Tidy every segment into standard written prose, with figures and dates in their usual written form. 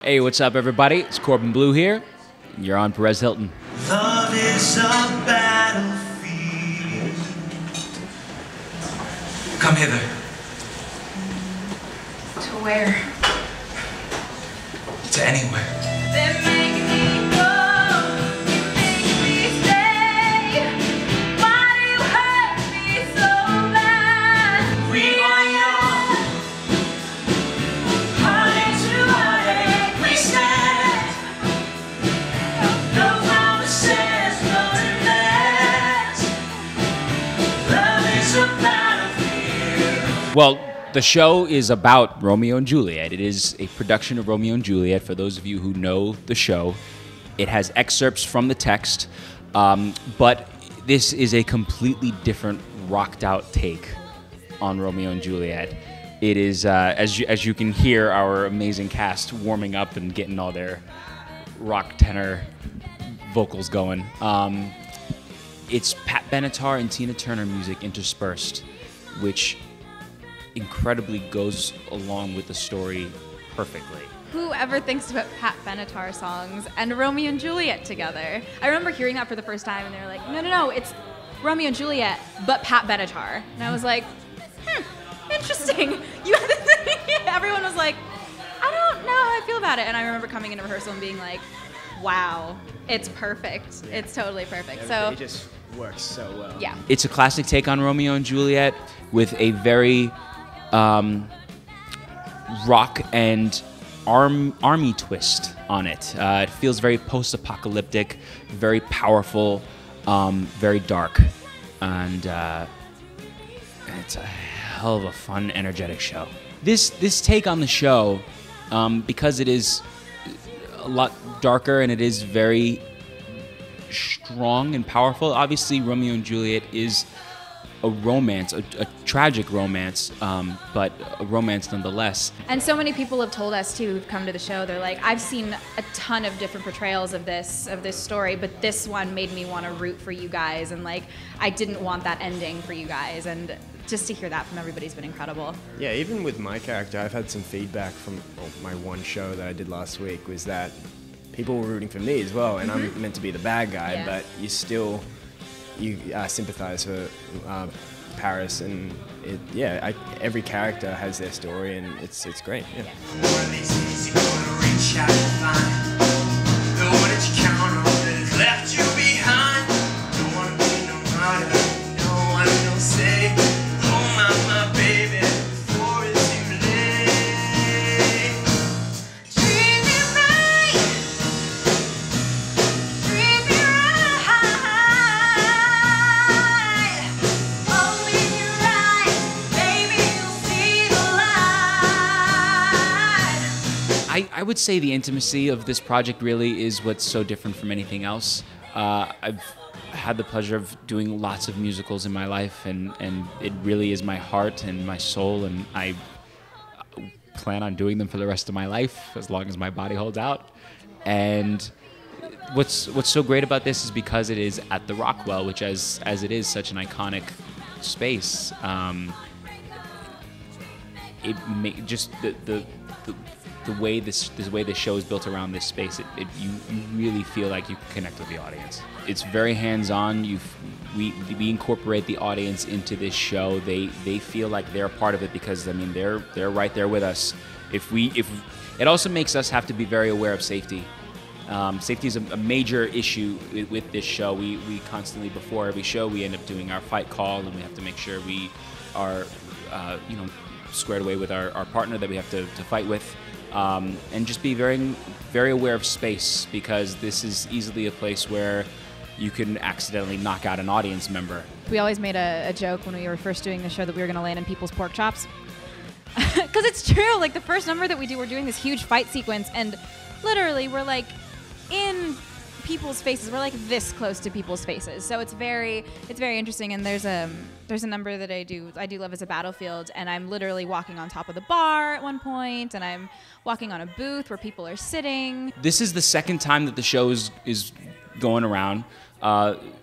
Hey, what's up, everybody? It's Corbin Bleu here. You're on Perez Hilton. Love is a battlefield. Come hither. To where? To anywhere. They make me go, you make me stay. Why do you hurt me so bad? We are young. Heartache to heartache we stand. No promises, nothing lasts. Love is a battlefield. Well, the show is about Romeo and Juliet. It is a production of Romeo and Juliet. For those of you who know the show, it has excerpts from the text, but this is a completely different, rocked-out take on Romeo and Juliet. It is, as you can hear, our amazing cast warming up and getting all their rock tenor vocals going. It's Pat Benatar and Tina Turner music interspersed, which incredibly goes along with the story perfectly. Whoever thinks to put Pat Benatar songs and Romeo and Juliet together? I remember hearing that for the first time, and they were like, no, it's Romeo and Juliet, but Pat Benatar. And I was like, interesting. Everyone was like, I don't know how I feel about it. And I remember coming into rehearsal and being like, wow, it's perfect. It's totally perfect. So it just works so well. yeah. It's a classic take on Romeo and Juliet with a very rock and army twist on it. It feels very post-apocalyptic, very powerful, very dark, and it's a hell of a fun, energetic show. This take on the show, because it is a lot darker and it is very strong and powerful. Obviously, Romeo and Juliet is a romance, a tragic romance, but a romance nonetheless. And so many people have told us too, who've come to the show, they're like, I've seen a ton of different portrayals of this story, but this one made me want to root for you guys, and like, I didn't want that ending for you guys, and just to hear that from everybody's been incredible. Yeah, even with my character, I've had some feedback from my one show that I did last week, was that people were rooting for me as well, and I'm meant to be the bad guy, Yeah. but you sympathize for Paris, and every character has their story, and it's great. Yeah. One of these days you're gonna reach out and find the one that you count on that has left you behind. Don't wanna be no martyr, no one will say, oh my baby, before it's too late. Treat me right. Treat me right. Only you right. Baby, you'll see the light. I would say the intimacy of this project really is what's so different from anything else. I've had the pleasure of doing lots of musicals in my life, and it really is my heart and my soul, and I plan on doing them for the rest of my life, as long as my body holds out. And what's so great about this is because it is at the Rockwell, which as it is such an iconic space, just the way this show is built around this space, you really feel like you can connect with the audience. It's very hands-on. We incorporate the audience into this show. They feel like they're a part of it because, I mean, they're right there with us. If it also makes us have to be very aware of safety. Safety is a major issue with this show. We constantly, before every show, we end up doing our fight call, and we have to make sure we are squared away with our partner that we have to fight with. And just be very, very aware of space, because this is easily a place where you can accidentally knock out an audience member. We always made a joke when we were first doing the show that we were going to land in people's pork chops. Because it's true, like the first number that we do, we're doing this huge fight sequence, and literally we're like in people's faces. We're like this close to people's faces. So it's very interesting. And there's a number that I do Love as a Battlefield, and I'm literally walking on top of the bar at one point, and I'm walking on a booth where people are sitting. This is the second time that the show is going around.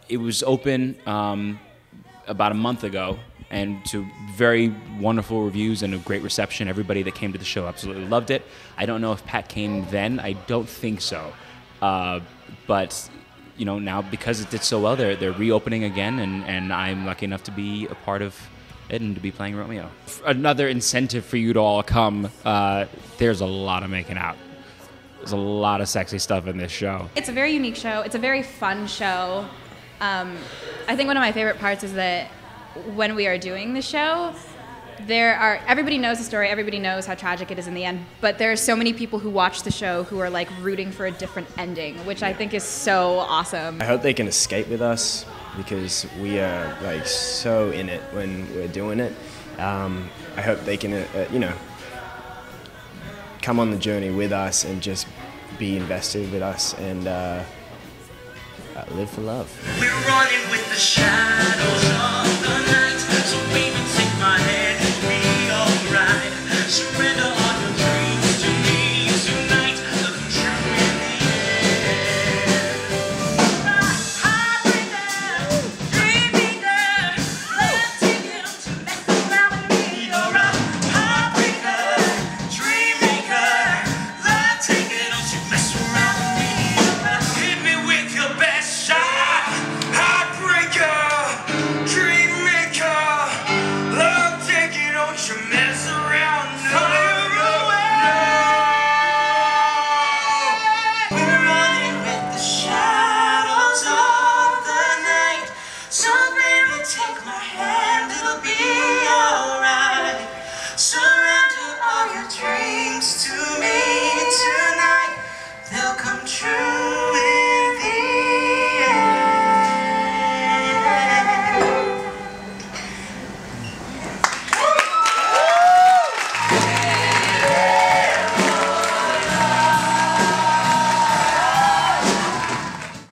It was open about a month ago, and to very wonderful reviews and a great reception. Everybody that came to the show absolutely loved it. I don't know if Pat came then. I don't think so. But you know, now because it did so well, they're reopening again, and I'm lucky enough to be a part of it and to be playing Romeo. Another incentive for you to all come. There's a lot of making out. There's a lot of sexy stuff in this show. It's a very unique show. It's a very fun show. I think one of my favorite parts is that when we are doing the show, everybody knows the story, everybody knows how tragic it is in the end, but there are so many people who watch the show who are like rooting for a different ending, which I think is so awesome. I hope they can escape with us because we are like so in it when we're doing it. I hope they can, come on the journey with us and just be invested with us and live for love. We're running with the shadows of